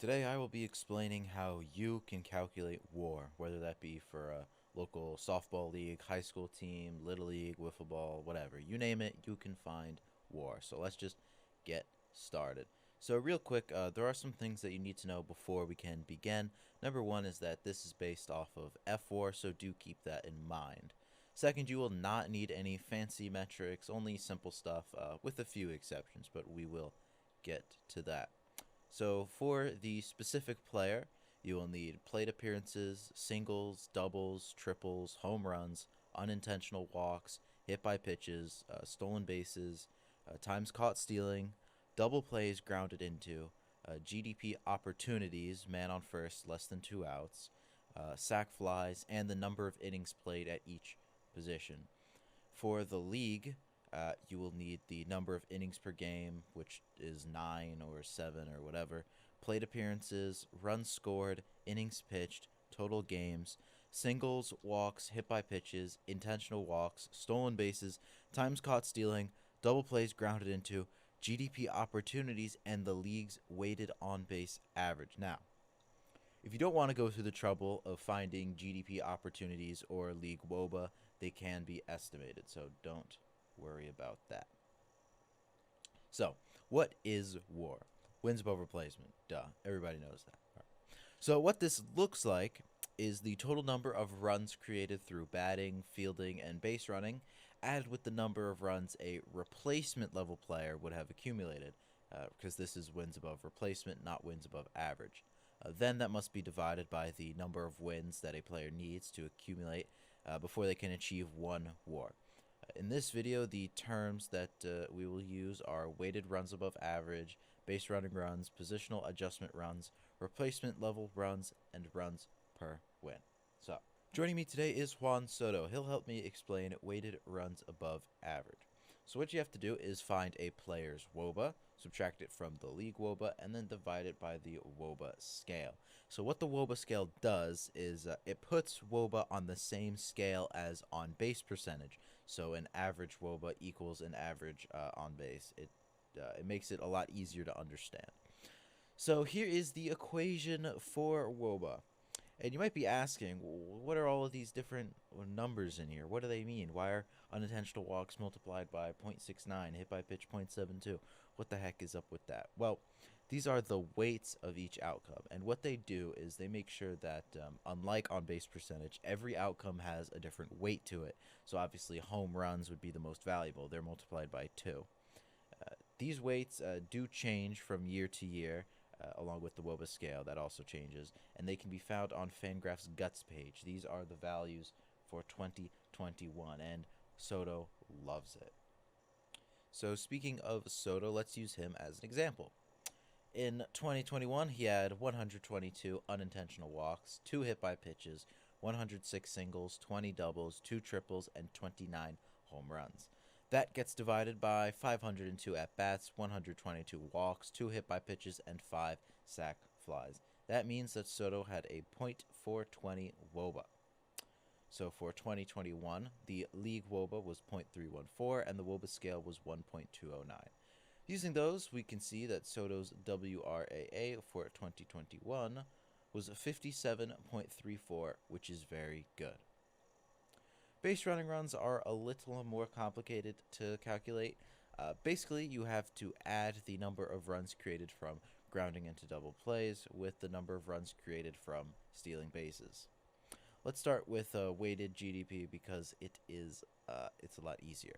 Today I will be explaining how you can calculate WAR, whether that be for a local softball league, high school team, little league, wiffle ball, whatever. You name it, you can find WAR. So let's just get started. So real quick, there are some things that you need to know before we can begin. Number one is that this is based off of fWAR, so do keep that in mind. Second, you will not need any fancy metrics, only simple stuff with a few exceptions, but we will get to that. So for the specific player, you will need plate appearances, singles, doubles, triples, home runs, unintentional walks, hit by pitches, stolen bases, times caught stealing, double plays grounded into, GDP opportunities, man on first, less than 2 outs, sac flies, and the number of innings played at each position. For the league, you will need the number of innings per game, which is 9 or 7 or whatever, plate appearances, runs scored, innings pitched, total games, singles, walks, hit by pitches, intentional walks, stolen bases, times caught stealing, double plays grounded into, GDP opportunities, and the league's weighted on base average. Now, if you don't want to go through the trouble of finding GDP opportunities or league WOBA, they can be estimated, so don't worry about that. So, what is WAR? Wins above replacement. Duh. Everybody knows that. Right. So, what this looks like is the total number of runs created through batting, fielding, and base running, added with the number of runs a replacement level player would have accumulated, because this is wins above replacement, not wins above average. Then that must be divided by the number of wins that a player needs to accumulate before they can achieve one WAR. In this video, the terms that we will use are weighted runs above average, base running runs, positional adjustment runs, replacement level runs, and runs per win. So, joining me today is Juan Soto. He'll help me explain weighted runs above average. So what you have to do is find a player's WOBA, subtract it from the league WOBA, and then divide it by the WOBA scale. So what the WOBA scale does is it puts WOBA on the same scale as on base percentage. So an average WOBA equals an average on base. It makes it a lot easier to understand. So here is the equation for WOBA. And you might be asking, what are all of these different numbers in here? What do they mean? Why are unintentional walks multiplied by 0.69, hit by pitch 0.72? What the heck is up with that? Well, these are the weights of each outcome. And what they do is they make sure that, unlike on base percentage, every outcome has a different weight to it. So obviously home runs would be the most valuable. They're multiplied by 2. These weights do change from year to year. Along with the WOBA scale, that also changes, and they can be found on Fangraph's Guts page. These are the values for 2021, and Soto loves it. So speaking of Soto, let's use him as an example. In 2021, he had 122 unintentional walks, 2 hit by pitches, 106 singles, 20 doubles, 2 triples, and 29 home runs. That gets divided by 502 at-bats, 122 walks, 2 hit by pitches, and 5 sac flies. That means that Soto had a .420 WOBA. So for 2021, the league WOBA was .314, and the WOBA scale was 1.209. Using those, we can see that Soto's WRAA for 2021 was 57.34, which is very good. Base running runs are a little more complicated to calculate. Basically, you have to add the number of runs created from grounding into double plays with the number of runs created from stealing bases. Let's start with weighted GDP because it's a lot easier.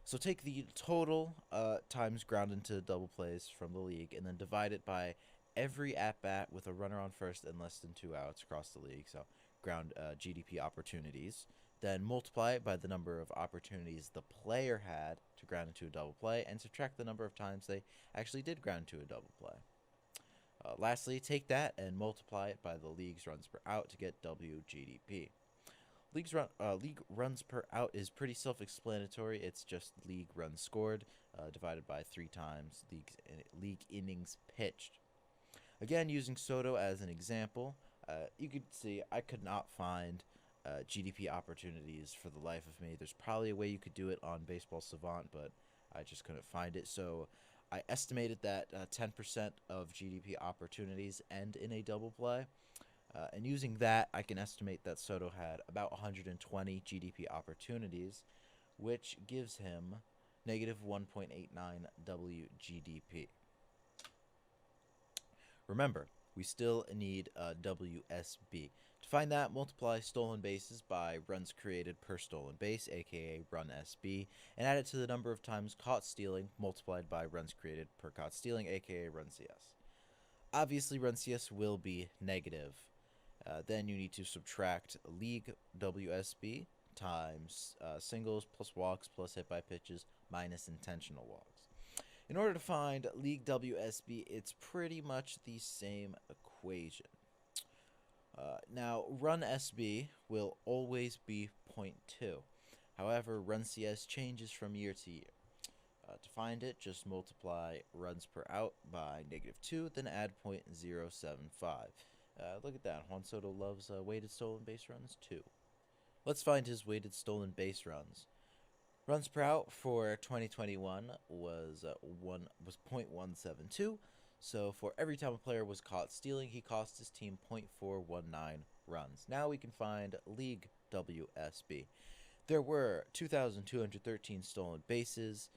So take the total times ground into double plays from the league and then divide it by every at-bat with a runner on first and less than 2 outs across the league, so ground GDP opportunities. Then multiply it by the number of opportunities the player had to ground into a double play, and subtract the number of times they actually did ground into a double play. Lastly, take that and multiply it by the league's runs per out to get WGDP. League runs per out is pretty self-explanatory. It's just league runs scored divided by 3 times league innings pitched. Again, using Soto as an example, you could see I could not find GDP opportunities for the life of me. There's probably a way you could do it on Baseball Savant, but I just couldn't find it. So I estimated that 10% of GDP opportunities end in a double play. And using that, I can estimate that Soto had about 120 GDP opportunities, which gives him negative 1.89 WGDP. Remember, we still need WSB. To find that, multiply stolen bases by runs created per stolen base, aka run SB, and add it to the number of times caught stealing multiplied by runs created per caught stealing, aka run CS. Obviously, run CS will be negative. Then you need to subtract league WSB times singles plus walks plus hit by pitches minus intentional walks. In order to find league WSB, it's pretty much the same equation. Now, run SB will always be 0.2. However, run CS changes from year to year. To find it, just multiply runs per out by -2, then add 0.075. Look at that. Juan Soto loves weighted stolen base runs too. Let's find his weighted stolen base runs. Runs per out for 2021 was 0.172. So for every time a player was caught stealing, he cost his team 0.419 runs. Now we can find league WSB. There were 2,213 stolen bases.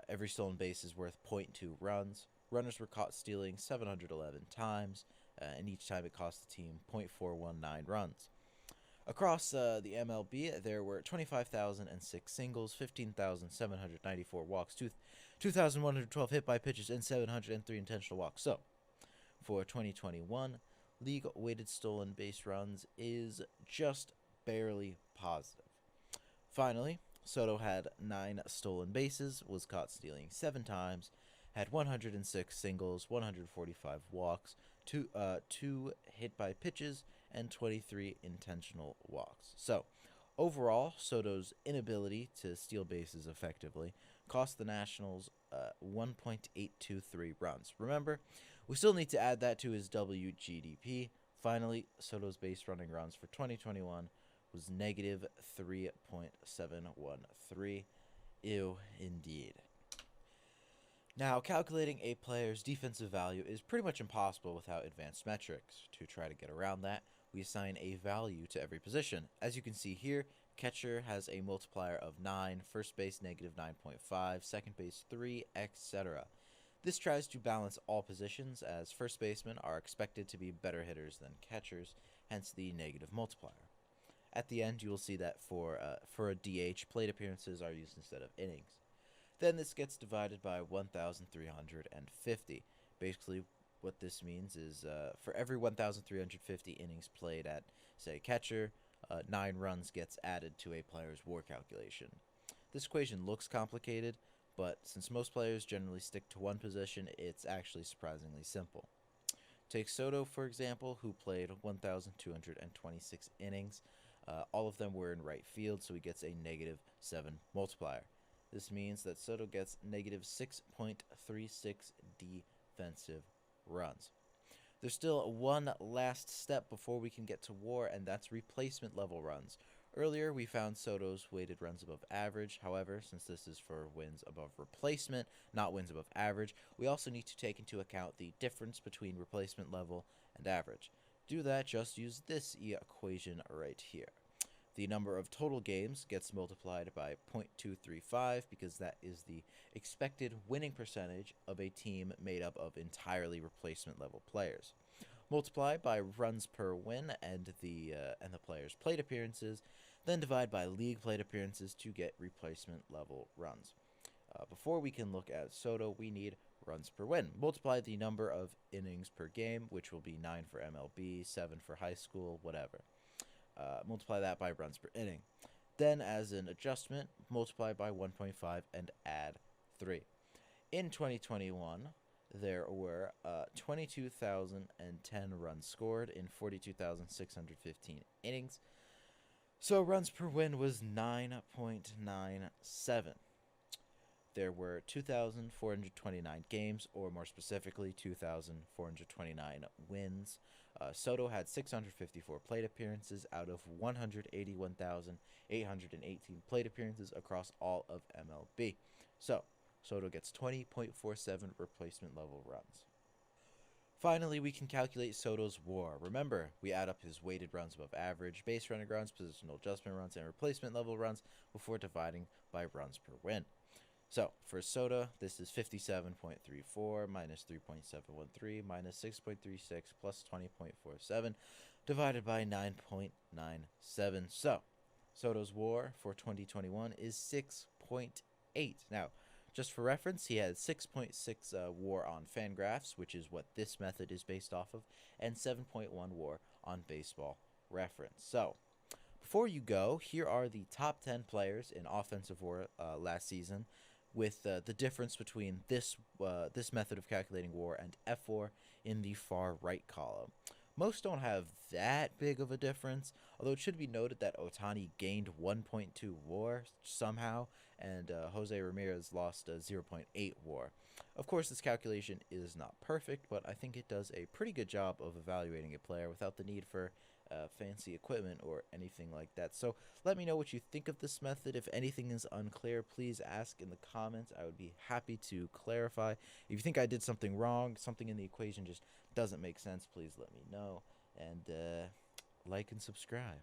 Every stolen base is worth 0.2 runs. Runners were caught stealing 711 times, and each time it cost the team 0.419 runs. Across the MLB, there were 25,006 singles, 15,794 walks, 2,112 hit by pitches, and 703 intentional walks. So, for 2021, league weighted stolen base runs is just barely positive. Finally, Soto had 9 stolen bases, was caught stealing 7 times, had 106 singles, 145 walks, 2 hit by pitches, and 23 intentional walks. So, overall, Soto's inability to steal bases effectively cost the Nationals 1.823 runs. Remember, we still need to add that to his WGDP. Finally, Soto's base running runs for 2021 was negative 3.713. Ew, indeed. Now, calculating a player's defensive value is pretty much impossible without advanced metrics. To try to get around that, we assign a value to every position. As you can see here, catcher has a multiplier of 9, first base negative 9.5, second base 3, etc. This tries to balance all positions, as first basemen are expected to be better hitters than catchers, hence the negative multiplier. At the end, you will see that for a DH, plate appearances are used instead of innings. Then this gets divided by 1,350. Basically, what this means is for every 1,350 innings played at, say, catcher, 9 runs gets added to a player's WAR calculation. This equation looks complicated, but since most players generally stick to one position, it's actually surprisingly simple. Take Soto, for example, who played 1,226 innings. All of them were in right field, so he gets a -7 multiplier. This means that Soto gets negative 6.36 defensive runs. There's still one last step before we can get to WAR, and that's replacement level runs. Earlier, we found Soto's weighted runs above average. However, since this is for wins above replacement, not wins above average, we also need to take into account the difference between replacement level and average. To do that, just use this equation right here. The number of total games gets multiplied by 0.235 because that is the expected winning percentage of a team made up of entirely replacement level players. Multiply by runs per win and the player's plate appearances, then divide by league plate appearances to get replacement level runs. Before we can look at Soto, we need runs per win. Multiply the number of innings per game, which will be 9 for MLB, 7 for high school, whatever. Multiply that by runs per inning. Then, as an adjustment, multiply by 1.5 and add 3. In 2021, there were 22,010 runs scored in 42,615 innings. So runs per win was 9.97. There were 2,429 games, or more specifically, 2,429 wins. Soto had 654 plate appearances out of 181,818 plate appearances across all of MLB. So, Soto gets 20.47 replacement level runs. Finally, we can calculate Soto's WAR. Remember, we add up his weighted runs above average, base running runs, positional adjustment runs, and replacement level runs before dividing by runs per win. So, for Soto, this is 57.34 minus 3.713 minus 6.36 plus 20.47 divided by 9.97. So, Soto's WAR for 2021 is 6.8. Now, just for reference, he had 6.6 WAR on Fangraphs, which is what this method is based off of, and 7.1 WAR on Baseball Reference. So, before you go, here are the top 10 players in offensive WAR last season, with the difference between this method of calculating WAR and fWAR in the far right column. Most don't have that big of a difference, although it should be noted that Otani gained 1.2 WAR somehow, and Jose Ramirez lost 0.8 WAR. Of course, this calculation is not perfect, but I think it does a pretty good job of evaluating a player without the need for fancy equipment or anything like that. So let me know what you think of this method. If anything is unclear, please ask in the comments. I would be happy to clarify. If you think I did something wrong, something in the equation just doesn't make sense, please let me know. And like and subscribe.